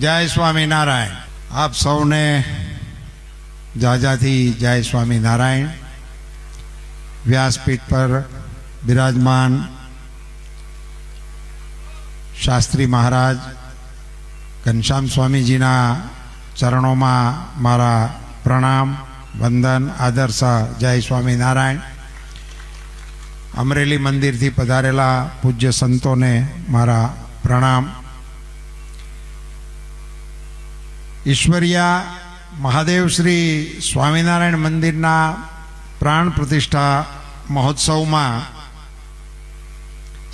जय स्वामीनारायण। आप सौने जाजाथी जय स्वामीनारायण। व्यासपीठ पर विराजमान शास्त्री महाराज घनश्याम स्वामीजीना चरणों में मारा प्रणाम वंदन आदर सा जय स्वामीनारायण। अमरेली मंदिर थी पधारेला पूज्य संतों ने मारा प्रणाम। ईश्वरिया महादेव श्री स्वामीनारायण मंदिरना प्राण प्रतिष्ठा महोत्सव में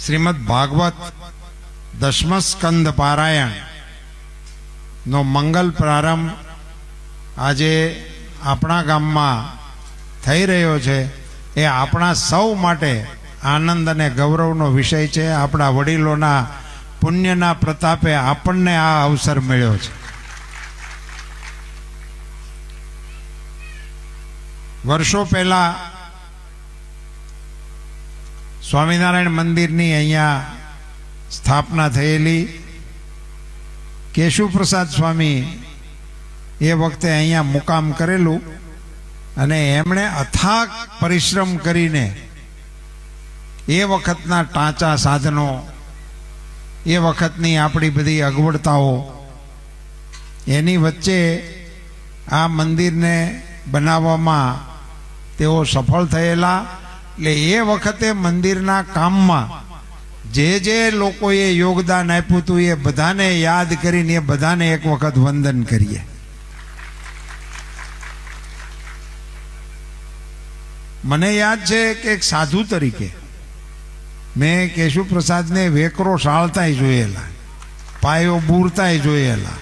श्रीमद् भागवत दशम स्कंद पारायण नो मंगल प्रारंभ आजे आपणा गाम में थई रह्यो छे। ए आपणा सौ माटे आनंद अने गौरवनो विषय छे। आपणा वडीलोना पुण्यना प्रतापे आपणने आ अवसर मळ्यो छे। वर्षों पहला स्वामीनारायण मंदिरनी अहींया स्थापना थयेली। केशुप्रसाद स्वामी ए वखते अहींया मुकाम करेलू अने एमणे अथाक परिश्रम करीने ए वखतना टांचा साधनों ए वखतनी आपणी बधी अगवडताओ एनी वच्चे आ मंदिरने बनाववामां तेओ सफल थयेला। એટલે એ વખતે મંદિરના કામમાં જે જે લોકોએ યોગદાન આપ્યું હતું એ બધાને યાદ કરીને એ બધાને એક વખત વંદન કરીએ। મને યાદ છે કે એક સાધુ તરીકે મેં કેશુપ્રસાદને વેકરો સાળતાય જોયેલા, પાયો બૂરતાય જોયેલા,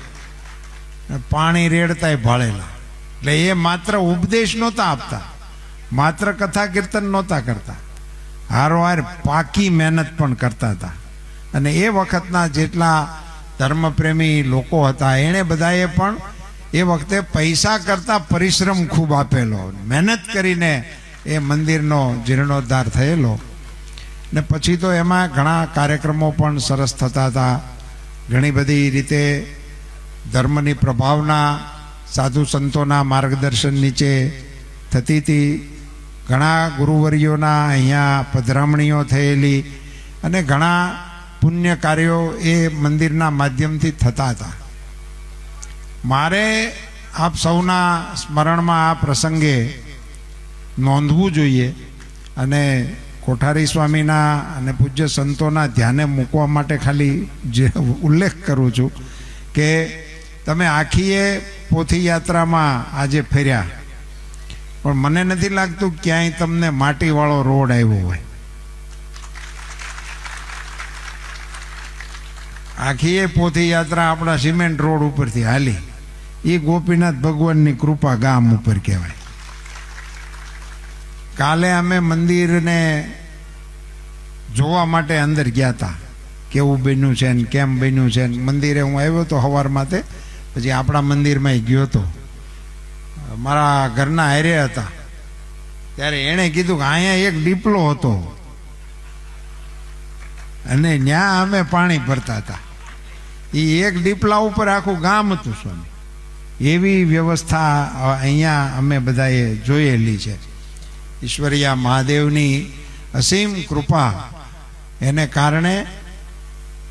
પાણી રેડતાય ભાળેલા। એટલે એ માત્ર ઉપદેશ નહોતા આપતા, मात्र कथा कीर्तन नहोता करता, हारोहार पाकी मेहनत पण करता था। अने ए वखतना जेटला धर्मप्रेमी लोको हता एणे बधाए पण ए वखते पैसा करता परिश्रम खूब आपेलो, मेहनत करीने ए मंदिरनो जीर्णोद्धार थयेलो। ने पछी तो एमां घणा कार्यक्रमों पण सरस थता था। घणी बधी रीते धर्मनी प्रभावना साधु संतोना मार्गदर्शन नीचे थती थी। घणा गुरुवर्योना अहींया पधरामणीओ थयेली अने घणा पुण्य कार्यों ए मंदिरना माध्यमथी थता था। मारे आप सौना स्मरणमां आ प्रसंगे नोंधवू जोईए अने कोठारी स्वामीना अने पूज्य संतोना ध्याने मूकवा माटे खाली जे उल्लेख करूं छुं के तमे आखीए पोथी यात्रामां आजे फेर्या पण मने नथी लागतुं क्यांय तमने माटीवाळो रोड आव्यो होय। आखी ए पोथी यात्रा आपणा सीमेंट रोड उपरथी हाली। ए गोपीनाथ भगवाननी कृपा गाम उपर कहेवाय। काले अमे मंदिरने जोवा माटे अंदर गया था, केवुं बन्युं छे ने केम बन्युं छे। मंदिरे हूँ आव्यो तो हवारमां ते पछी आपणा मंदिरमां गयो तो मारा घरना हारे हता त्यारे एणे कीधुं के अहींया एक डीपलो हतो अने न्या अमे पाणी भरता हता। ई एक डीपला उपर आखुं गाम हतुं स्वामी। एवी व्यवस्था अहींया अमे बधाए जोयेली छे। ईश्वरिया महादेवनी असीम कृपा एने कारणे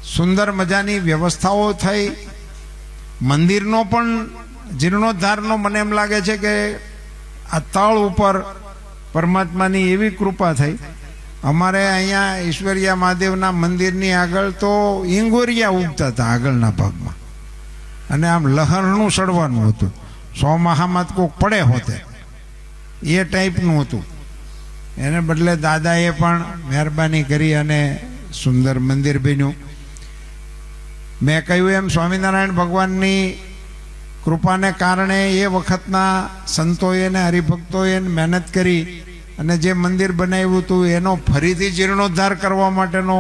सुंदर मजानी व्यवस्थाओ थई। मंदिरनो पण जीर्णोद्धारनो मने एम लागे छे के आ तळ उपर परमात्मानी एवी कृपा थई। अमारे अहींया ईश्वरिया महादेवना मंदिरनी आगळ तो ईंगोरिया उगता था आगळना भागमां अने आम लहरनुं सड़वानुं हतुं। सोमाहामां कोक पड़े होते ए टाइपनुं हतुं। एने बदले दादाए पण मेहरबानी करी अने सुंदर मंदिर बन्युं। मैं कह्युं एम स्वामीनारायण भगवाननी कृपाने कारणे ए वखतना संतोए ने हरिभक्तोए मेहनत करी अने जे मंदिर बनाव्युं हतुं एनो फरीथी जीर्णोद्धार करवा माटेनो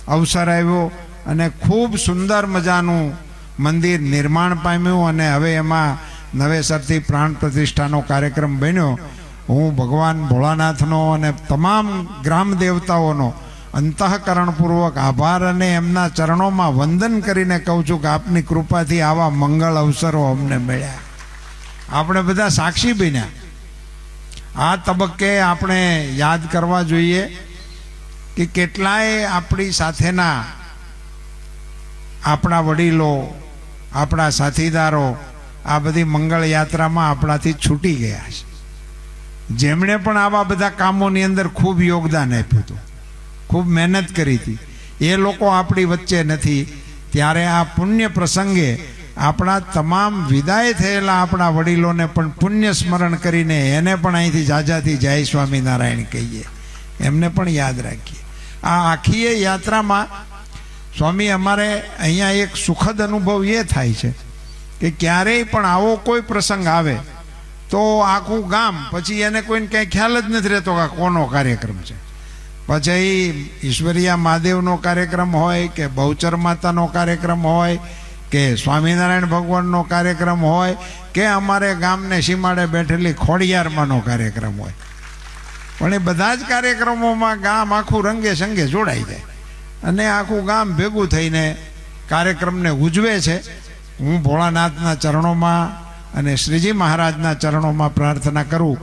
अवसर आव्यो अने खूब सुंदर मजानुं मंदिर निर्माण पाम्युं अने हवे एमां नवेसरथी प्राण प्रतिष्ठानो कार्यक्रम बन्यो। हूँ भगवान भोळानाथनो अने तमाम ग्राम देवताओनो અંતઃકરણપૂર્વક આભાર અને એમના ચરણોમાં વંદન કરીને કહું છું કે આપની કૃપાથી આવા મંગળ અવસરો અમને મળ્યા. આપણે બધા સાક્ષી બન્યા. આ તબક્કે આપણે યાદ કરવા જોઈએ કે કેટલાય આપણી સાથેના આપણા વડીલો, આપણા સાથીદારો આ બધી મંગળ યાત્રામાં આપણાથી છૂટી ગયા છે. જેમણે પણ આવા બધા કામોની અંદર ખૂબ યોગદાન આપ્યું હતું, ખૂબ મહેનત કરી હતી, એ લોકો આપણી વચ્ચે નથી. ત્યારે આ પુણ્ય પ્રસંગે આપણા તમામ વિદાય થયેલા આપણા વડીલોને પણ પુણ્ય સ્મરણ કરીને એને પણ અહીંથી જાજાથી જય સ્વામિનારાયણ કહીએ, એમને પણ યાદ રાખીએ. આ આખી યાત્રામાં સ્વામી અમારે અહીંયા એક સુખદ અનુભવ એ થાય છે કે ક્યારેય પણ આવો કોઈ પ્રસંગ આવે તો આખું ગામ પછી એને કોઈને કંઈ ખ્યાલ જ નથી રહેતો કે કોનો કાર્યક્રમ છે. પછી ઈશ્વરીયા મહાદેવનો કાર્યક્રમ હોય કે બહુચર માતાનો કાર્યક્રમ હોય કે સ્વામિનારાયણ ભગવાનનો કાર્યક્રમ હોય કે અમારે ગામને સીમાડે બેઠેલી ખોડિયારમાંનો કાર્યક્રમ હોય, પણ એ બધા જ કાર્યક્રમોમાં ગામ આખું રંગે સંગે જોડાઈ જાય અને આખું ગામ ભેગું થઈને કાર્યક્રમને ઉજવે છે. હું ભોળાનાથના ચરણોમાં અને શ્રીજી મહારાજના ચરણોમાં પ્રાર્થના કરું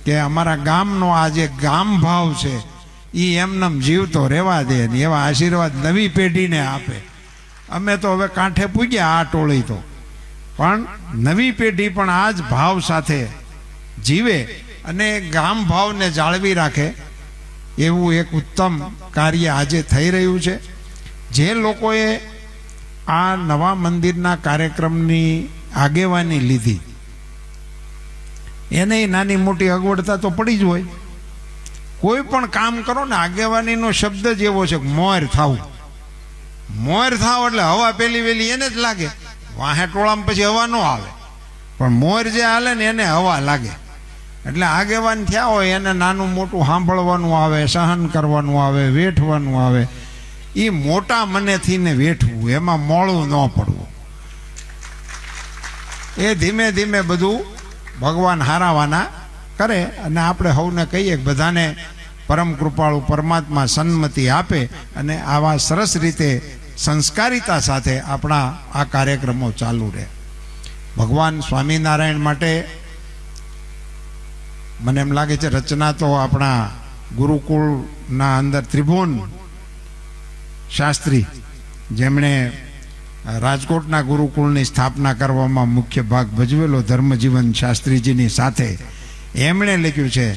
કે અમારા ગામનો આ જે ગામ ભાવ છે એ એમનેમ જીવતો રહેવા દે ને એવા આશીર્વાદ નવી પેઢીને આપે. અમે તો હવે કાંઠે પૂગ્યા આ ટોળી તો, પણ નવી પેઢી પણ આ જ ભાવ સાથે જીવે અને ગામ ભાવને જાળવી રાખે એવું એક ઉત્તમ કાર્ય આજે થઈ રહ્યું છે. જે લોકોએ આ નવા મંદિરના કાર્યક્રમની આગેવાની લીધી એને નાની મોટી અગવડતા તો પડી જ હોય. કોઈ પણ કામ કરો ને આગેવાનીનો શબ્દ જ એવો છે મોર થાવું. મોર થાવ એટલે હવા પેલી વેલી એને જ લાગે, વાહે ટોળામાં પછી હવા ન આવે, પણ મોર જે હાલે ને એને હવા લાગે. એટલે આગેવાન થયા હોય એને નાનું મોટું સાંભળવાનું આવે, સહન કરવાનું આવે, વેઠવાનું આવે. એ મોટા મનેથી ને વેઠવું, એમાં મોળું ન પડવું. એ ધીમે ધીમે બધું ભગવાન હારાવાના કરે અને આપણે સૌને કહીએ કે બધાને પરમ કૃપાળુ પરમાત્મા સન્મતિ આપે અને આવા સરસ રીતે સંસ્કારિતા સાથે આપણા આ કાર્યક્રમો ચાલુ રહે. ભગવાન સ્વામિનારાયણ માટે મને એમ લાગે છે રચના તો આપણા ગુરુકુળના અંદર ત્રિભુવન શાસ્ત્રી, જેમણે રાજકોટના ગુરુકુળની સ્થાપના કરવામાં મુખ્ય ભાગ ભજવેલો, ધર્મજીવન શાસ્ત્રીજીની સાથે એમણે લખ્યું છે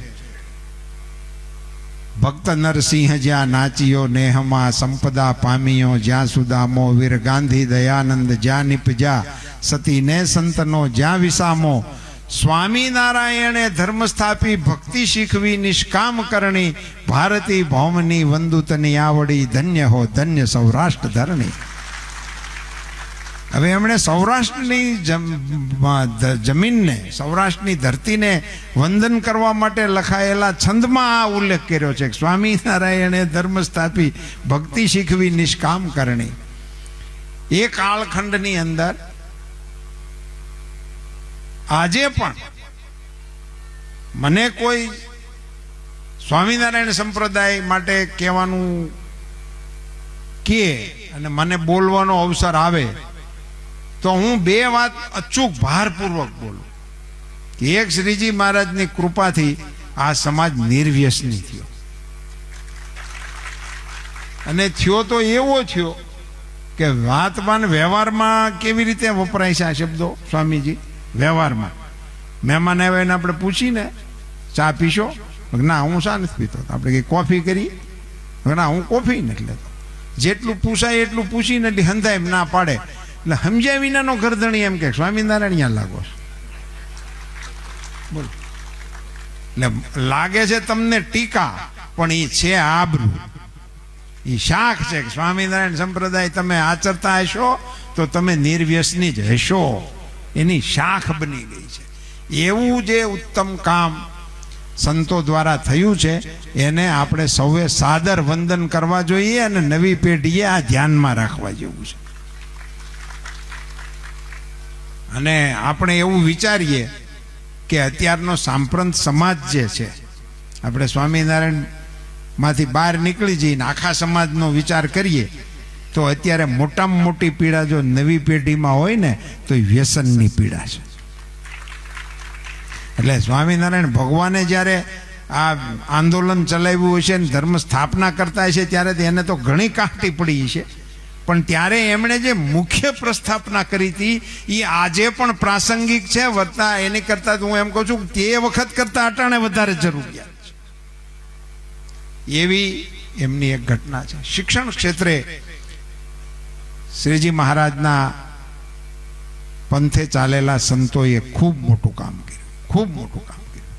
ભક્ત નરસિંહ જ્યાં નાચ્યો નેહમાં સંપદા પામ્યો, જ્યાં સુદામો વીર ગાંધી દયાનંદ જ્યાં નિપજા, સતી ને સંતનો જ્યાં વિસામો, સ્વામિનારાયણે ધર્મ સ્થાપી ભક્તિ શીખવી નિષ્કામ કરણી, ભારતી ભૌમની વંદુતની આવડી, ધન્ય હો ધન્ય સૌરાષ્ટ્ર ધરણી. હવે એમણે સૌરાષ્ટ્રની જમીનને, સૌરાષ્ટ્રની ધરતીને વંદન કરવા માટે લખાયેલા છંદમાં આ ઉલ્લેખ કર્યો છે કે સ્વામિનારાયણે ધર્મ સ્થાપી ભક્તિ શીખવી નિષ્કામ કરણી. એ કાળખંડની અંદર આજે પણ મને કોઈ સ્વામિનારાયણ સંપ્રદાય માટે કહેવાનું કે અને મને બોલવાનો અવસર આવે તો હું બે વાત અચૂક ભારપૂર્વક બોલું કે એક, શ્રીજી મહારાજની કૃપાથી આ સમાજ નિર્વ્યસની થયો, અને થયો તો એવો થયો કે વાતમાં વ્યવહારમાં કેવી રીતે વપરાય છે આ શબ્દો સ્વામીજી. વ્યવહારમાં મહેમાન આવે એને આપણે પૂછીને ચા પીશો, ના હું ચા નથી પીતો. આપણે કંઈ કોફી કરી, ના હું કોફી નથી લેતો. જેટલું પૂછાય એટલું પૂછીને એટલે હંધાય એમ ના પાડે એટલે સમજ્યા વિનાનો ગરદણી એમ કે સ્વામિનારાયણ અહીંયા લાગો છો. બોલો, એટલે લાગે છે તમને ટીકા, પણ એ છે આબરૂ, એ શાખ છે કે સ્વામિનારાયણ સંપ્રદાય તમે આચરતા હશો તો તમે નિર્વ્યસની જ હશો, એની શાખ બની ગઈ છે. એવું જે ઉત્તમ કામ સંતો દ્વારા થયું છે એને આપણે સૌએ સાદર વંદન કરવા જોઈએ અને નવી પેઢીએ આ ધ્યાનમાં રાખવા જેવું છે. અને આપણે એવું વિચારીએ કે અત્યારનો સાંપ્રત સમાજ જે છે, આપણે સ્વામિનારાયણ માંથી બહાર નીકળી જઈને આખા સમાજનો વિચાર કરીએ તો અત્યારે મોટામાં મોટી પીડા જો નવી પેઢીમાં હોય ને તો એ વ્યસનની પીડા છે. એટલે સ્વામિનારાયણ ભગવાને જ્યારે આ આંદોલન ચલાવ્યું હશે ને ધર્મ સ્થાપના કરતા હશે ત્યારે એને તો ઘણી કાંટી પડી છે, પણ ત્યારે એમણે જે મુખ્ય પ્રસ્થાપના કરી હતી એ આજે પણ પ્રાસંગિક છે. વધતા એની કરતાં હું એમ કહું છું તે વખત કરતાં અટાણે વધારે જરૂરિયાત છે એવી એમની એક ઘટના છે. શિક્ષણ ક્ષેત્રે શ્રીજી મહારાજના પંથે ચાલેલા સંતોએ ખૂબ મોટું કામ કર્યું, ખૂબ મોટું કામ કર્યું.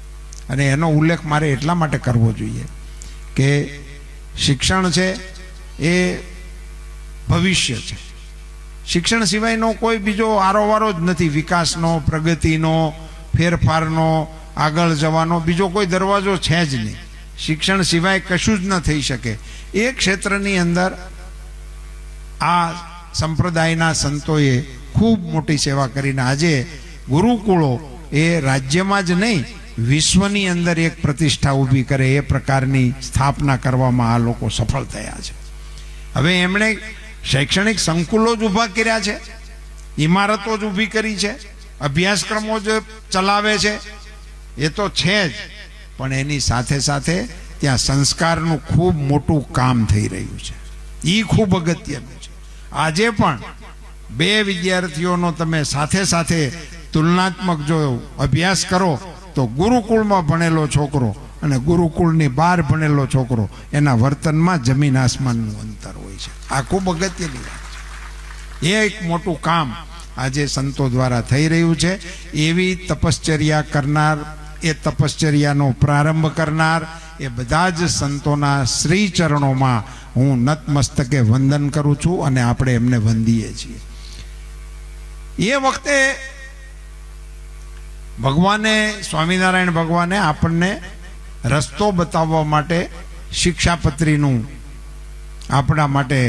અને એનો ઉલ્લેખ મારે એટલા માટે કરવો જોઈએ કે શિક્ષણ છે એ ભવિષ્ય છે. શિક્ષણ સિવાયનો કોઈ બીજો આરોવારો જ નથી. વિકાસનો, પ્રગતિનો, ફેરફારનો, આગળ જવાનો બીજો કોઈ દરવાજો છે જ નહીં. શિક્ષણ સિવાય કશું જ ન થઈ શકે. એ ક્ષેત્રની અંદર આ સંપ્રદાયના સંતોએ ખૂબ મોટી સેવા કરીને આજે ગુરુકુળો એ રાજ્યમાં જ નહીં વિશ્વની અંદર એક પ્રતિષ્ઠા ઊભી કરે એ પ્રકારની સ્થાપના કરવામાં આ લોકો સફળ થયા છે. હવે એમણે શૈક્ષણિક સંકુલો જ ઊભા કર્યા છે, ઇમારતો જ ઊભી કરી છે, અભ્યાસક્રમો જ ચલાવે છે, એ તો છે જ, પણ એની સાથે સાથે ત્યાં સંસ્કારનું ખૂબ મોટું કામ થઈ રહ્યું છે. એ ખૂબ અગત્યનું છે. આજે પણ બે વિદ્યાર્થીઓનો તમે સાથે સાથે તુલનાત્મક જો અભ્યાસ કરો તો ગુરુકુળમાં ભણેલો છોકરો અને ગુરુકુળની બહાર ભણેલો છોકરો એના વર્તનમાં જમીન આસમાનનું અંતર હોય છે. આ ખૂબ અગત્યની વાત છે. એ એક મોટું કામ આજે સંતો દ્વારા થઈ રહ્યું છે. એવી તપશ્ચર્યા કરનાર, એ તપશ્ચર્યાનો પ્રારંભ કરનાર એ બધા જ સંતોના શ્રી ચરણોમાં હું નતમસ્તકે વંદન કરું છું અને આપણે એમને વંદીએ છીએ. એ વખતે ભગવાને, સ્વામિનારાયણ ભગવાને આપણને રસ્તો બતાવવા માટે શિક્ષાપત્રીનું આપણા માટે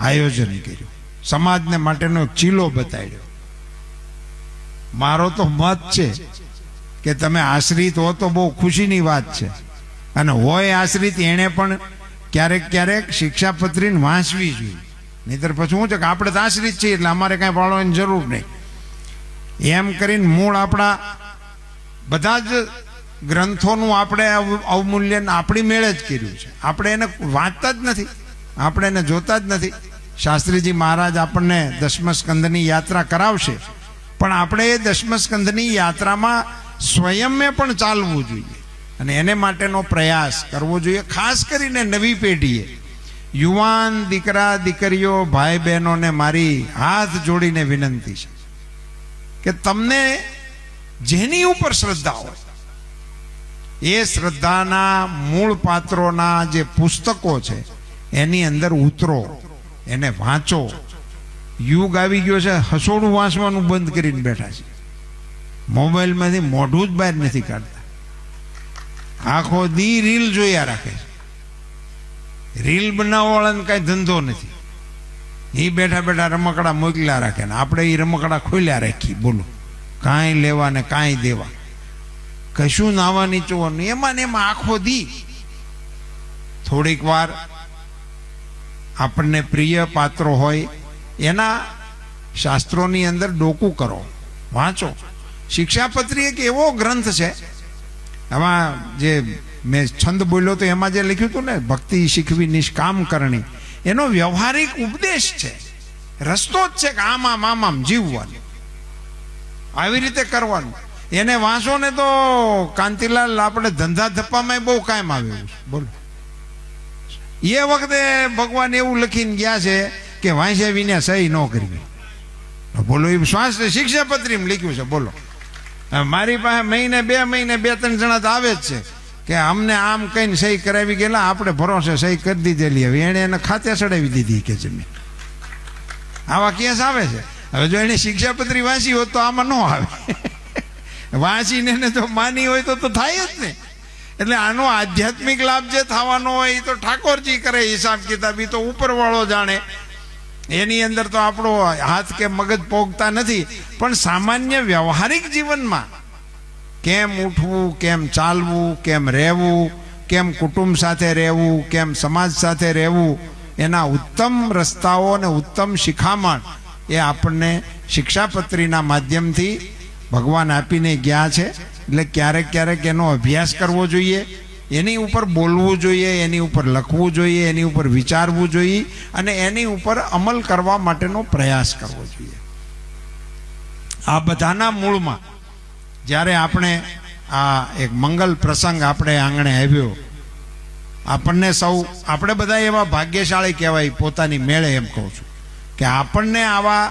આયોજન કર્યું. સમાજને માટેનો ચીલો બતાવ્યો. મારો તો મત છે કે તમે આશ્રિત હો તો બહુ ખુશીની વાત છે, અને હોય આશ્રિત એણે પણ ક્યારેક ક્યારેક શિક્ષાપત્રીને વાંચવી જોઈએ. નહીતર પછી શું છે કે આપણે તો આશ્રિત છીએ એટલે અમારે કાંઈ પાડવાની જરૂર નહીં એમ કરીને મૂળ આપણા બધા જ ગ્રંથોનું આપણે અવમૂલ્યન આપણી મેળે જ કર્યું છે. આપણે એને વાંચતા જ નથી, આપણે એને જોતા જ નથી. શાસ્ત્રીજી મહારાજ આપણને દશમસ્કંદની યાત્રા કરાવશે, પણ આપણે એ દશમસ્કંદની યાત્રામાં સ્વયંમે પણ ચાલવું જોઈએ અને એને માટેનો પ્રયાસ કરવો જોઈએ. ખાસ કરીને નવી પેઢીએ, યુવાન દીકરા દીકરીઓ, ભાઈ બહેનોને મારી હાથ જોડીને વિનંતી છે કે તમને જેની ઉપર શ્રદ્ધા હોય એ શ્રદ્ધાના મૂળ પાત્રોના જે પુસ્તકો છે એની અંદર ઉતરો, એને વાંચો. યુગ આવી ગયો છે હસોડું વાંચવાનું બંધ કરીને બેઠા છે. મોબાઈલમાંથી મોઢું જ બહાર નથી કાઢતા. આખો દી રીલ જોયા રાખે છે. રીલ બનાવવાળાને કાંઈ ધંધો નથી. એ બેઠા બેઠા રમકડા મોકલ્યા રાખે ને આપણે એ રમકડા ખોલ્યા રાખી. બોલો, કાંઈ લેવા ને કાંઈ દેવા, કશું નાવા નીચવાનું, એમાં ને એમાં આખો દી. થોડીક વાર આપણને પ્રિય પાત્રો હોય એના શાસ્ત્રોની અંદર ડોકું કરો, વાંચો. શિક્ષાપત્રી એક એવો ગ્રંથ છે, આમાં જે મેં છંદ બોલ્યો તો એમાં જે લખ્યું હતું ને, ભક્તિ શીખવી નિષ્કામ કરણી, એનો વ્યવહારિક ઉપદેશ છે. રસ્તો જ છે કે આમ આમ આમ આમ જીવવાનું, આવી રીતે કરવાનું. એને વાંચો ને તો કાંતિલાલ આપણે ધંધા ધપ્પામાં બહુ કાયમ આવ્યું છે. બોલો, એ વખતે ભગવાન એવું લખીને ગયા છે કે વાંચ્યા વિના સહી ન કરવી. બોલો, એ સ્વાસ્થ્ય શિક્ષાપત્રીમાં લખ્યું છે. બોલો, મારી પાસે મહિને બે ત્રણ જણા તો આવે જ છે કે અમને આમ કહીને સહી કરાવી ગયેલા, આપણે ભરોસે સહી કરી દીધેલી, હવે એને એને ખાતે ચડાવી દીધી કે જમીન. આવા કેસ આવે છે. હવે જો એને શિક્ષાપત્રી વાંચી હોત તો આમાં ન આવે. વાંચીને એને તો માની હોય તો થાય જ ને. એટલે આનો આધ્યાત્મિક લાભ જે થવાનો હોય એ તો ઠાકોરજી કરે હિસાબ કિતાબ, એ તો ઉપરવાળો જાણે. એની અંદર તો આપણો હાથ કે મગજ પોગતા નથી. પણ સામાન્ય વ્યવહારિક જીવનમાં કેમ ઉઠવું, કેમ ચાલવું, કેમ રહેવું, કેમ કુટુંબ સાથે રહેવું, કેમ સમાજ સાથે રહેવું, એના ઉત્તમ રસ્તાઓ અને ઉત્તમ શિખામણ એ આપણને શિક્ષાપત્રીના માધ્યમથી ભગવાન આપીને ગયા છે. એટલે ક્યારેક ક્યારેક એનો અભ્યાસ કરવો જોઈએ, એની ઉપર બોલવું જોઈએ, એની ઉપર લખવું જોઈએ, એની ઉપર વિચારવું જોઈએ અને એની ઉપર અમલ કરવા માટેનો પ્રયાસ કરવો જોઈએ. આ બધાના મૂળમાં જ્યારે આ એક મંગલ પ્રસંગ આપણે આંગણે આવ્યો, આપણને આપણે બધા એવા ભાગ્યશાળી કહેવાય પોતાની મેળે. એમ કહું છું કે આપણને આવા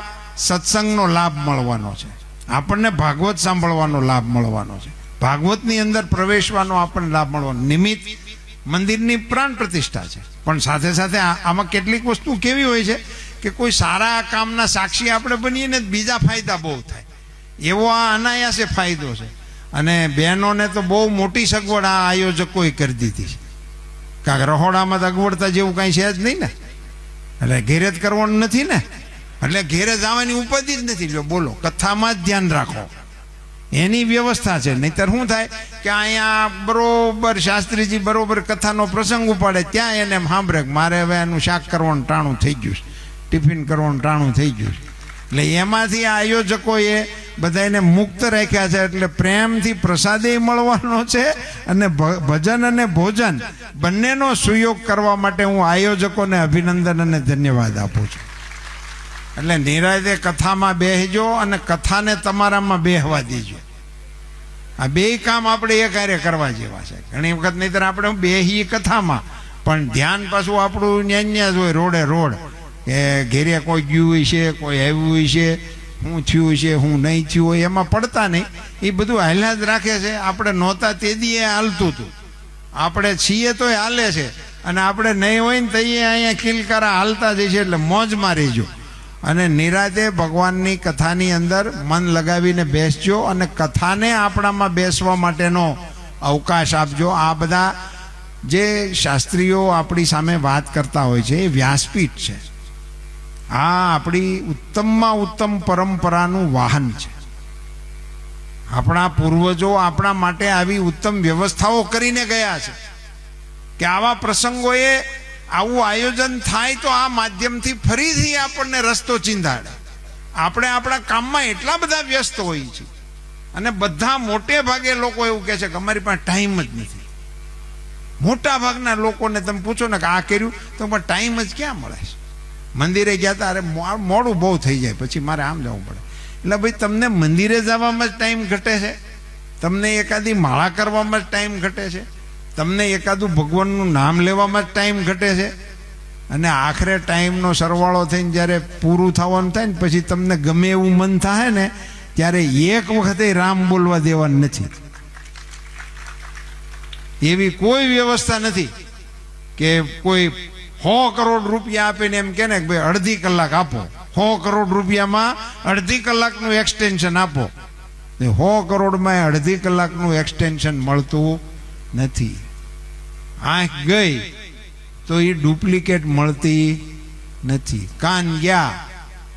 સત્સંગનો લાભ મળવાનો છે, આપણને ભાગવત સાંભળવાનો લાભ મળવાનો છે, ભાગવતની અંદર પ્રવેશવાનો આપણને લાભ મળવાનો. નિમિત્ત મંદિરની પ્રાણ પ્રતિષ્ઠા છે, પણ સાથે સાથે આમાં કેટલીક વસ્તુ કેવી હોય છે કે કોઈ સારા કામના સાક્ષી આપણે બનીએ ને બીજા ફાયદા બહુ થાય, એવો આ અનાયાસે ફાયદો છે. અને બહેનોને તો બહુ મોટી સગવડ આ આયોજકોએ કરી દીધી છે, કારણ કે રહોડામાં તો અગવડતા જેવું કાંઈ છે જ નહીં ને, એટલે ઘેરે જ કરવાનું નથી ને, એટલે ઘેરે જવાની ઉપાધિ જ નથી. જો બોલો, કથામાં જ ધ્યાન રાખો, એની વ્યવસ્થા છે. નહીંતર શું થાય કે અહીંયા બરોબર શાસ્ત્રીજી બરોબર કથાનો પ્રસંગ ઉપાડે, ત્યાં એને સાંભળે મારે હવે એનું શાક કરવાનું ટાણું થઈ ગયું છે, ટિફિન કરવાનું ટાણું થઈ ગયું છે. એટલે એમાંથી આ આયોજકોએ બધાને મુક્ત રાખ્યા છે. એટલે પ્રેમથી પ્રસાદે મળવાનો છે અને ભજન અને ભોજન બંનેનો સુયોગ કરવા માટે હું આયોજકોને અભિનંદન અને ધન્યવાદ આપું છું. એટલે નિરાતે કથામાં બેસજો અને કથાને તમારામાં બેહવા દેજો. આ બે કામ આપણે એક હારે કરવા જેવા છે. ઘણી વખત નહીંતર આપણે બેહીએ કથામાં, પણ ધ્યાન પાછું આપણું ન્યા જ હોય, રોડે રોડ, કે ઘેરે કોઈ ગયું છે, કોઈ આવ્યું છે, શું થયું છે, શું નહીં થયું હોય એમાં પડતા નહીં. એ બધું હાલ્યા જ રાખે છે. આપણે નહોતા તે દી એ હાલતું હતું, આપણે છીએ તો એ હાલે છે, અને આપણે નહીં હોય ને તો એ અહીંયા કિલકારા હાલતા જ છે. એટલે મોજમાં રહેજો અને નિરાતે ભગવાનની કથાની અંદર મન લગાવીને બેસજો અને કથાને આપણામાં બેસવા માટેનો અવકાશ આપજો. આ બધા જે શાસ્ત્રીઓ આપણી સામે વાત કરતા હોય છે એ વ્યાસપીઠ છે. આ આપણી ઉત્તમમાં ઉત્તમ પરંપરાનું વાહન છે. આપણા પૂર્વજો આપણા માટે આવી ઉત્તમ વ્યવસ્થાઓ કરીને ગયા છે કે આવા પ્રસંગોએ આવું આયોજન થાય તો આ માધ્યમથી ફરીથી આપણને રસ્તો ચીંધાડે. આપણે આપણા કામમાં એટલા બધા વ્યસ્ત હોઈએ છીએ અને બધા મોટે ભાગે લોકો એવું કહે છે કે અમારી પાસે ટાઈમ જ નથી. મોટા ભાગના લોકોને તમે પૂછો ને કે આ કર્યું તો પણ ટાઈમ જ ક્યાં મળે છે. મંદિરે ગયા હતા, અરે મોડું બહુ થઈ જાય, પછી મારે આમ જવું પડે. એટલે ભાઈ તમને મંદિરે જવામાં જ ટાઈમ ઘટે છે, તમને એકાદી માળા કરવામાં જ ટાઈમ ઘટે છે, તમને એકાદું ભગવાનનું નામ લેવામાં જ ટાઈમ ઘટે છે. અને આખરે ટાઈમનો સરવાળો થઈને જ્યારે પૂરું થવાનું થાય ને પછી તમને ગમે એવું મન થાય ને ત્યારે એક વખતે રામ બોલવા દેવાનું નથી. એવી કોઈ વ્યવસ્થા નથી કે કોઈ 100 કરોડ રૂપિયા આપીને એમ કે ને ભાઈ અડધી કલાક આપો, 100 કરોડ રૂપિયામાં અડધી કલાકનું એક્સટેન્શન આપો. 100 કરોડમાં અડધી કલાકનું એક્સટેન્શન મળતું નથી. આંખ ગઈ તો એ ડુપ્લિકેટ મળતી નથી. કાન ગયા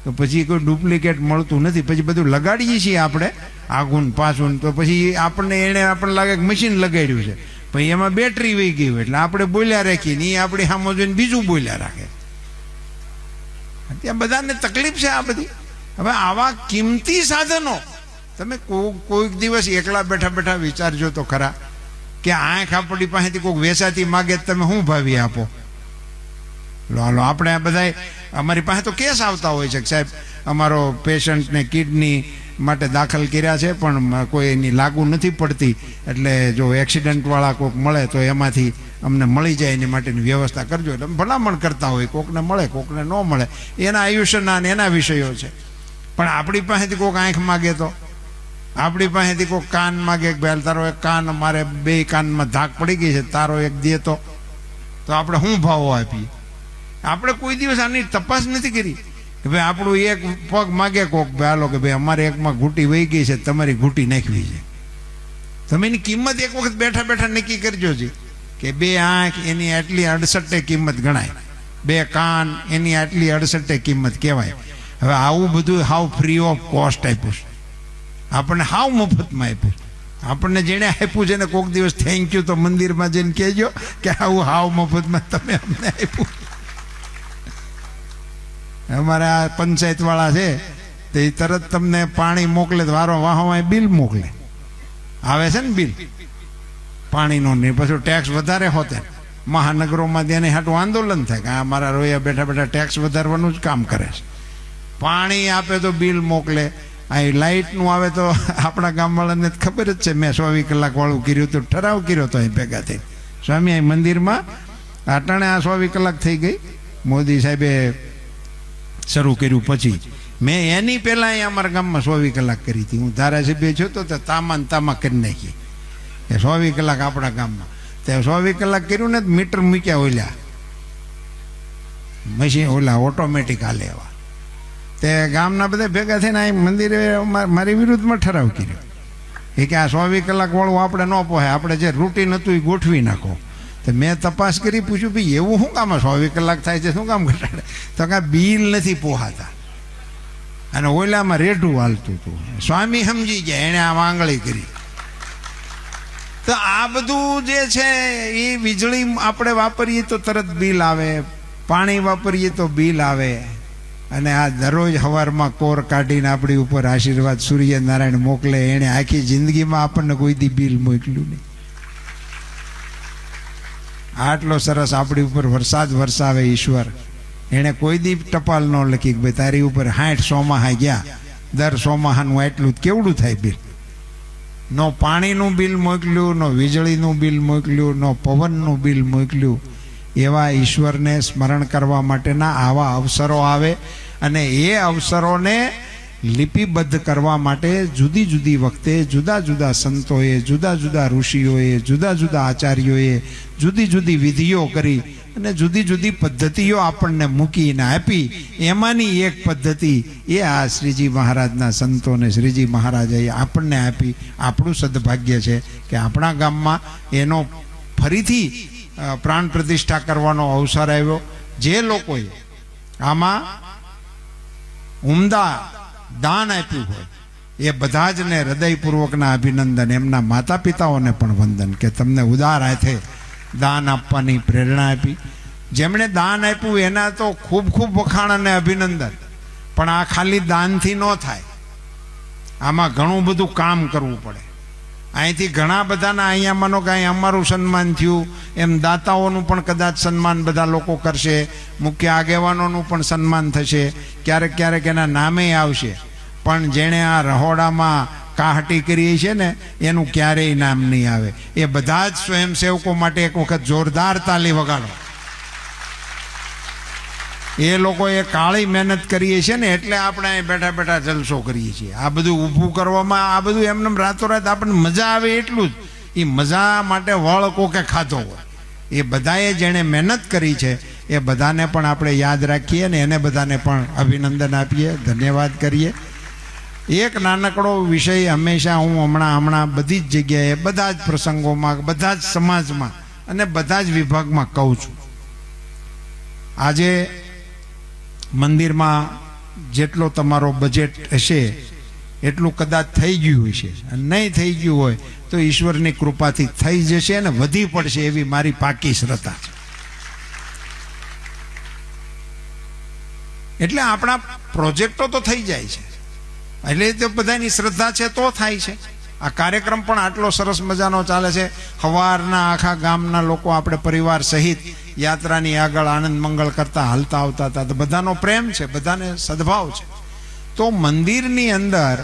તો પછી કોઈ ડુપ્લિકેટ મળતું નથી. પછી બધું લગાડીએ છીએ આપણે આગુન પાછું, તો પછી આપણને લાગે કે મશીન લગાડ્યું છે, પછી એમાં બેટરી વહી ગઈ હોય એટલે આપણે બોલ્યા રાખીએ ને એ આપણી સામે જોઈને બીજું બોલ્યા રાખે. ત્યાં બધાને તકલીફ છે આ બધી. હવે આવા કિંમતી સાધનો તમે કોઈક દિવસ એકલા બેઠા બેઠા વિચારજો તો ખરા કે આંખ આપણી પાસેથી કોઈક વેચાતી માગે તમે શું ભાવી આપો. હાલો આપણે આ બધા અમારી પાસે તો કેસ આવતા હોય છે કે સાહેબ અમારો પેશન્ટને કિડની માટે દાખલ કર્યા છે પણ કોઈ એની લાગુ નથી પડતી, એટલે જો એક્સિડન્ટવાળા કોઈક મળે તો એમાંથી અમને મળી જાય એની માટેની વ્યવસ્થા કરજો. એટલે ભલામણ કરતા હોય, કોકને મળે કોકને ન મળે, એના આયુષ્યના અને એના વિષયો છે. પણ આપણી પાસેથી કોઈક આંખ માગે તો, આપણી પાસેથી કોઈ કાન માગે કે ભાઈ તારો એક કાન, મારે 2 કાનમાં ધાક પડી ગઈ છે, તારો એક દે તો આપણે શું ભાવો આપીએ? આપણે કોઈ દિવસ આની તપાસ નથી કરી કે ભાઈ આપણું એક પગ માગે કોક ભાઈ હાલો કે ભાઈ અમારે એકમાં ઘૂંટી વહી ગઈ છે, તમારી ઘૂંટી નાખવી છે. તમે એની કિંમત એક વખત બેઠા બેઠા નક્કી કરજો છે કે 2 આંખ એની આટલી 68 કિંમત ગણાય, 2 કાન એની આટલી 68 કિંમત કહેવાય. હવે આવું બધું હાવ ફ્રી ઓફ કોસ્ટ આપ્યું છે આપણને, હાવ મફતમાં આપ્યું. આપણને જેણે આપ્યું છે ને કોઈક દિવસ થેન્ક યુ તો મંદિરમાં જઈને કહેજો કે આવું હાવ મફતમાં તમે અમને આપ્યું. અમારા આ પંચાયતવાળા છે તો એ તરત તમને પાણી મોકલે તો વારો વાહોમાં બિલ મોકલે. આવે છે ને બિલ પાણીનો નહીં, પછી ટેક્સ વધારે હોતે મહાનગરોમાં તેને હાટું આંદોલન થાય કે આ મારા રોયા બેઠા બેઠા ટેક્સ વધારવાનું જ કામ કરે છે. પાણી આપે તો બિલ મોકલે. અહીં લાઇટનું આવે તો આપણા ગામવાળાને ખબર જ છે, મેં 24 કલાક વાળું કર્યું હતું, ઠરાવ કર્યો હતો અહીં ભેગા થઈ સ્વામી અહીં મંદિરમાં અટાણે આ 24 કલાક થઈ ગઈ. મોદી સાહેબે શરૂ કર્યું પછી મેં એની પહેલાં અહીં અમારા ગામમાં 24 કલાક કરી હતી. હું ધારાસભ્ય છું તો તામા કરી નાખી એ 24 કલાક આપણા ગામમાં. તે 24 કલાક કર્યું ને મીટર મૂક્યા ઓલ્યા મશીન ઓલા ઓટોમેટિક હાલે એવા. તે ગામના બધા ભેગા થઈને અહીં મંદિરે મારી વિરુદ્ધમાં ઠરાવ કર્યો એ કે આ 24 કલાક વાળું આપણે ન પોહાય, આપણે જે રૂટીન હતું એ ગોઠવી નાખો. તો મેં તપાસ કરી પૂછ્યું ભાઈ એવું શું કામ 24 કલાક થાય છે, શું કામ ઘટાડે? તો કાંઈ બિલ નથી પોહાતા અને ઓલામાં રેઢું હાલતું હતું. સ્વામી સમજી ગયા, એણે આ આંગળી કરી. તો આ બધું જે છે એ વીજળી આપણે વાપરીએ તો તરત બિલ આવે, પાણી વાપરીએ તો બિલ આવે. અને આ દરરોજ સવારમાં કોર કાઢીને આપણી ઉપર આશીર્વાદ સૂર્યનારાયણ મોકલે. એણે આખી જિંદગીમાં આપણને કોઈ દી બિલ મોકલ્યું નહીં. આટલો સરસ આપણી ઉપર વરસાદ વરસાવે ઈશ્વર. એણે કોઈ દી ટપાલ ન લખી કે ભાઈ તારી ઉપર 60 સોમાહા ગયા, દર સોમાહાનું આટલું કેવડું થાય બિલ. નો પાણીનું બિલ મોકલ્યું, નો વીજળીનું બિલ મોકલ્યું, નો પવનનું બિલ મોકલ્યું. એવા ઈશ્વરને સ્મરણ કરવા માટેના આવા અવસરો આવે અને એ અવસરોને લિપિબદ્ધ કરવા માટે જુદી જુદી વખતે જુદા જુદા સંતોએ, જુદા જુદા ઋષિઓએ, જુદા જુદા આચાર્યોએ જુદી જુદી વિધિઓ કરી અને જુદી જુદી પદ્ધતિઓ આપણને મૂકીને આપી. એમાંની એક પદ્ધતિ એ આ શ્રીજી મહારાજના સંતોને શ્રીજી મહારાજે આપણને આપી. આપણું સદભાગ્ય છે કે આપણા ગામમાં એનો ફરીથી પ્રાણ પ્રતિષ્ઠા કરવાનો અવસર આવ્યો. જે લોકોએ આમાં ઉમદા દાન આપ્યું હોય એ બધા જ ને હૃદયપૂર્વકના અભિનંદન. એમના માતા પિતાઓને પણ વંદન કે તમને ઉદાર હાથે દાન આપવાની પ્રેરણા આપી. જેમણે દાન આપ્યું એના તો ખૂબ ખૂબ વખાણ અને અભિનંદન. પણ આ ખાલી દાનથી ન થાય, આમાં ઘણું બધું કામ કરવું પડે. અહીંથી ઘણા બધાના અહીંયા માનો કે અહીં અમારું સન્માન થયું એમ દાતાઓનું પણ કદાચ સન્માન બધા લોકો કરશે, મુખ્ય આગેવાનોનું પણ સન્માન થશે, ક્યારેક ક્યારેક એના નામે આવશે. પણ જેણે આ રહોડામાં કાહટી કરી છે ને એનું ક્યારેય નામ નહીં આવે. એ બધા જ સ્વયંસેવકો માટે એક વખત જોરદાર તાલી વગાડો. એ લોકોએ કાળી મહેનત કરીએ છીએ ને એટલે આપણે અહીં બેઠા બેઠા જલસો કરીએ છીએ. આ બધું ઊભું કરવામાં આ બધું એમને રાતોરાત આપણને મજા આવે એટલું જ. એ મજા માટે વળ કોકે ખાધો હોય. એ બધાએ જેણે મહેનત કરી છે એ બધાને પણ આપણે યાદ રાખીએ ને એને બધાને પણ અભિનંદન આપીએ, ધન્યવાદ કરીએ. એક નાનકડો વિષય હંમેશા હું હમણાં બધી જ જગ્યાએ, બધા જ પ્રસંગોમાં, બધા જ સમાજમાં અને બધા જ વિભાગમાં કહું છું. આજે મંદિરમાં જેટલો તમારો બજેટ હશે એટલું કદાચ થઈ ગયું હશે, અને નહીં થઈ ગયું હોય તો ઈશ્વરની કૃપાથી થઈ જશે અને વધી પડશે એવી મારી પાકી શ્રદ્ધા છે. એટલે આપણા પ્રોજેક્ટો તો થઈ જાય છે, એટલે તો બધાની શ્રદ્ધા છે તો થાય છે. આ કાર્યક્રમ પણ આટલો સરસ મજાનો ચાલે છે. સવારના આખા ગામના લોકો આપણે પરિવાર સહિત યાત્રાની આગળ આનંદ મંગળ કરતા હાલતા આવતા હતા. તો બધાનો પ્રેમ છે, બધાને સદભાવ છે. તો મંદિરની અંદર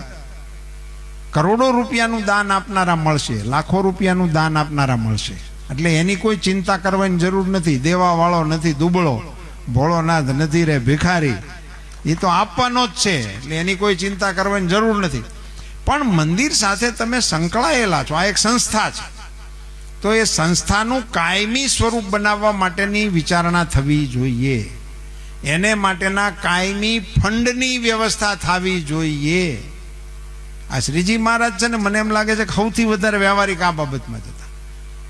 કરોડો રૂપિયાનું દાન આપનારા મળશે, લાખો રૂપિયાનું દાન આપનારા મળશે. એટલે એની કોઈ ચિંતા કરવાની જરૂર નથી. દેવાવાળો નથી દુબળો, ભોળોનાથ નથી રે ભિખારી, એ તો આપવાનો જ છે. એટલે એની કોઈ ચિંતા કરવાની જરૂર નથી. પણ મંદિર સાથે તમે સંકળાયેલા છો, આ એક સંસ્થા છે. તો એ સંસ્થાનું કાયમી સ્વરૂપ બનાવવા માટેની વિચારણા થવી જોઈએ. એને માટેના કાયમી ફંડની વ્યવસ્થા થવી જોઈએ. આ શ્રીજી મહારાજ છે ને, મને એમ લાગે છે કે સૌથી વધારે વ્યવહારિક આ બાબતમાં જતા.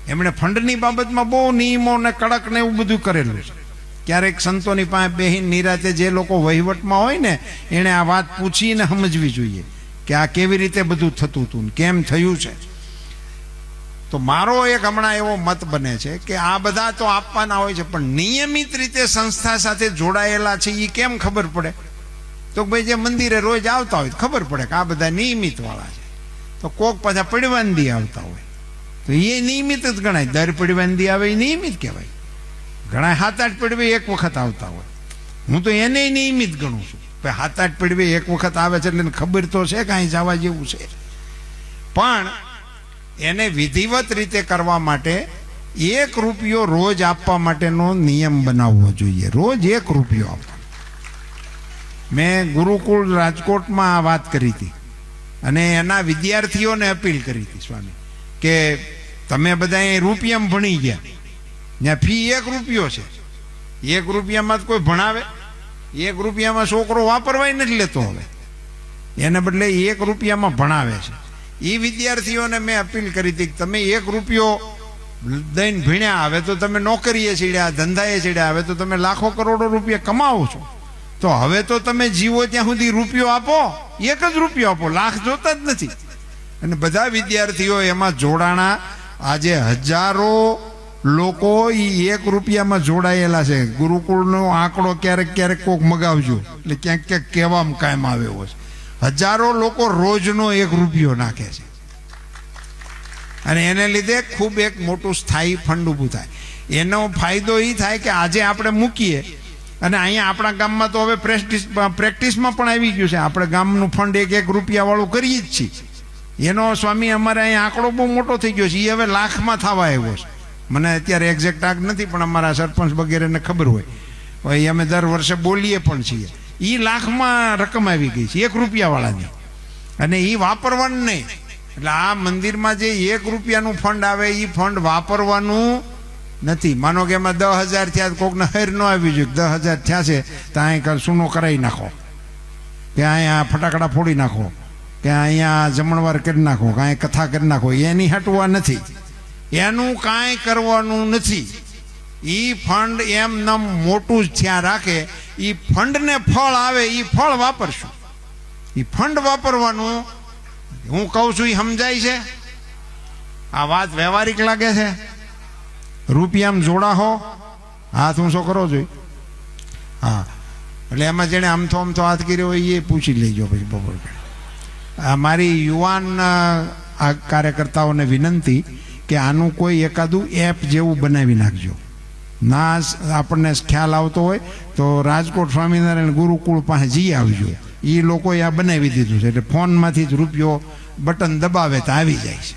એમણે ફંડની બાબતમાં બહુ નિયમો ને કડક ને એવું બધું કરેલું છે. ક્યારેક સંતોની પાસે બેહીને નિરાતે જે લોકો વહીવટમાં હોય ને એણે આ વાત પૂછીને સમજવી જોઈએ કે આ કેવી રીતે બધું થતું હતું, કેમ થયું છે. તો મારો એક હમણાં એવો મત બને છે કે આ બધા તો આપવાના હોય છે, પણ નિયમિત રીતે સંસ્થા સાથે જોડાયેલા છે એ કેમ ખબર પડે? તો ભાઈ જે મંદિરે રોજ આવતા હોય ખબર પડે કે આ બધા નિયમિત વાળા છે. તો કોક પાછા પડવાંદી આવતા હોય તો એ નિયમિત જ ગણાય. દર પડવાંદી આવે એ નિયમિત કહેવાય. ઘણા 7-8 પડવે એક વખત આવતા હોય, હું તો એને નિયમિત ગણું છું. 7-8 પડવે એક વખત આવે છે એટલે ખબર તો છે કાંઈ જવા જેવું છે, પણ એને વિધિવત રીતે કરવા માટે 1 રૂપિયો રોજ આપવા માટેનો નિયમ બનાવવો જોઈએ. રોજ 1 રૂપિયો આપવા. મેં ગુરુકુળ રાજકોટમાં આ વાત કરી હતી અને એના વિદ્યાર્થીઓને અપીલ કરી હતી, સ્વામી, કે તમે બધા અહીં રૂપિયામાં ભણી ગયા, ત્યાં ફી 1 રૂપિયો છે. 1 રૂપિયામાં જ કોઈ ભણાવે? 1 રૂપિયામાં છોકરો વાપરવાય નથી લેતો. હવે એને બદલે 1 રૂપિયામાં ભણાવે છે. એ વિદ્યાર્થીઓને મેં અપીલ કરી હતી કે તમે 1 રૂપિયો દઈને ભણ્યા, હવે તો તમે નોકરીએ ચડ્યા, ધંધાએ ચડ્યા, હવે તો તમે લાખો કરોડો રૂપિયા કમાવો છો, તો હવે તો તમે જીવો ત્યાં સુધી રૂપિયો આપો, 1 જ રૂપિયો આપો, લાખ જોતા જ નથી. અને બધા વિદ્યાર્થીઓ એમાં જોડાણા. આજે હજારો લોકો એ 1 રૂપિયામાં જોડાયેલા છે. ગુરુકુળનો આંકડો ક્યારેક ક્યારેક કોક મગાવજો, એટલે ક્યાંક ક્યાંક કહેવામાં કાયમ આવ્યો છે. હજારો લોકો રોજનો 1 રૂપિયો નાખે છે અને એને લીધે ખૂબ એક મોટું સ્થાયી ફંડ ઊભું થાય. એનો ફાયદો એ થાય કે આજે આપણે મૂકીએ અને અહીંયા આપણા ગામમાં તો હવે પ્રેક્ટિસમાં પણ આવી ગયું છે. આપણે ગામનું ફંડ 1 રૂપિયાવાળું કરીએ જ છીએ. એનો સ્વામી અમારે અહીંયા આંકડો બહુ મોટો થઈ ગયો છે. એ હવે લાખમાં થવા આવ્યો છે. મને અત્યારે એક્ઝેક્ટ આગ નથી, પણ અમારા સરપંચ વગેરેને ખબર હોય. અમે દર વર્ષે બોલીએ પણ છીએ. એ લાખમાં રકમ આવી ગઈ છે 1 રૂપિયાવાળાની, અને એ વાપરવાનું નહીં. એટલે આ મંદિરમાં જે 1 રૂપિયાનું ફંડ આવે એ ફંડ વાપરવાનું નથી. માનો કે એમાં 10,000 થયા, કોકને હૈર ન આવી જોઈએ 10,000 થયા છે તો અહીં સૂનો કરાવી નાખો, કે અહીંયા ફટાકડા ફોડી નાખો, કે અહીંયા જમણવાર કરી નાખો, કાંઈ કથા કરી નાખો. એની હટવા નથી, એનું કાંઈ કરવાનું નથી. એ ફંડ એમ મોટું જ થયા રાખે. એ ફંડને ફળ આવે એ ફળ વાપરશું. એ ફંડ વાપરવાનું હું કહું છું એ સમજાય છે? આ વાત વ્યવહારિક લાગે છે? રૂપિયામાં જોડાહો, હાથ ઊંચો કરો જોઈએ. હા, એટલે એમાં જેણે આમથો હાથ કર્યો હોય એ પૂછી લેજો પછી બપોર. મારી યુવાન કાર્યકર્તાઓને વિનંતી કે આનું કોઈ એકાદું એપ જેવું બનાવી નાખજો. ના આપણને ખ્યાલ આવતો હોય તો રાજકોટ સ્વામિનારાયણ ગુરુકુળ પાસે જઈ આવજો. એ લોકોએ આ બનાવી દીધું છે, એટલે ફોનમાંથી જ રૂપિયો બટન દબાવે તો આવી જાય છે.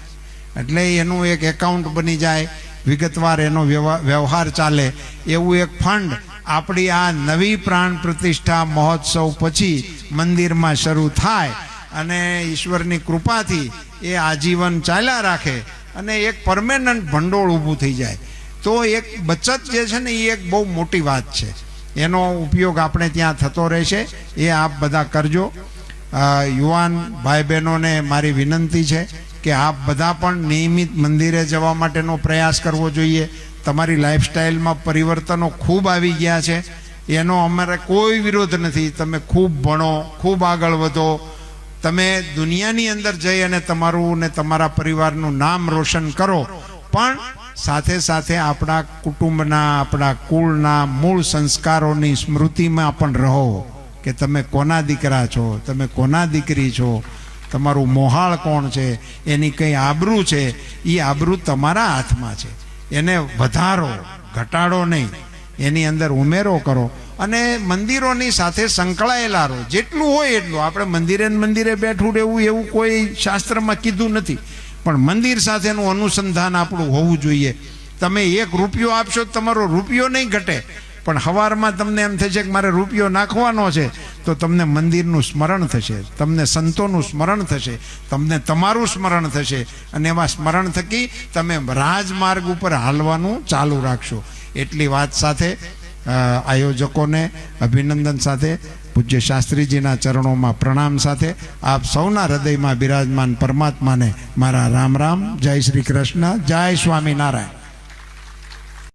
એટલે એનું એક એકાઉન્ટ બની જાય, વિગતવાર એનો વ્યવહાર ચાલે એવું એક ફંડ આપણી આ નવી પ્રાણ પ્રતિષ્ઠા મહોત્સવ પછી મંદિરમાં શરૂ થાય અને ઈશ્વરની કૃપાથી એ આજીવન ચાલ્યા રાખે અને એક પરમેનન્ટ ભંડોળ ઊભું થઈ જાય. તો એક બચત જે છે ને એ એક બહુ મોટી વાત છે. એનો ઉપયોગ આપણે ત્યાં થતો રહેશે. એ આપ બધા કરજો. યુવાન ભાઈ બહેનોને મારી વિનંતી છે કે આપ બધા પણ નિયમિત મંદિરે જવા માટેનો પ્રયાસ કરવો જોઈએ. તમારી લાઈફસ્ટાઈલમાં પરિવર્તનો ખૂબ આવી ગયા છે, એનો અમારે કોઈ વિરોધ નથી. તમે ખૂબ ભણો, ખૂબ આગળ વધો, તમે દુનિયાની અંદર જઈ અને તમારું ને તમારા પરિવારનું નામ રોશન કરો, પણ સાથે સાથે આપણા કુટુંબના, આપણા કુળના મૂળ સંસ્કારોની સ્મૃતિમાં પણ રહો કે તમે કોના દીકરા છો, તમે કોના દીકરી છો, તમારું મોહાળ કોણ છે, એની કંઈ આબરૂ છે, એ આબરૂ તમારા હાથમાં છે. એને વધારો, ઘટાડો નહીં, એની અંદર ઉમેરો કરો અને મંદિરોની સાથે સંકળાયેલા રહો. જેટલું હોય એટલું. આપણે મંદિરે બેઠું રહેવું એવું કોઈ શાસ્ત્રમાં કીધું નથી, પણ મંદિર સાથેનું અનુસંધાન આપણું હોવું જોઈએ. તમે 1 રૂપિયો આપશો તમારો રૂપિયો નહીં ઘટે, પણ સવારમાં તમને એમ થશે કે મારે રૂપિયો નાખવાનો છે તો તમને મંદિરનું સ્મરણ થશે, તમને સંતોનું સ્મરણ થશે, તમને તમારું સ્મરણ થશે અને એવા સ્મરણ થકી તમે રાજમાર્ગ ઉપર હાલવાનું ચાલુ રાખશો. એટલી વાત સાથે આયોજકોને અભિનંદન સાથે પૂજ્ય શાસ્ત્રીજીના ચરણોમાં પ્રણામ સાથે આપ સૌના હૃદયમાં બિરાજમાન પરમાત્માને મારા રામ રામ. જય શ્રી કૃષ્ણ, જય સ્વામિનારાયણ.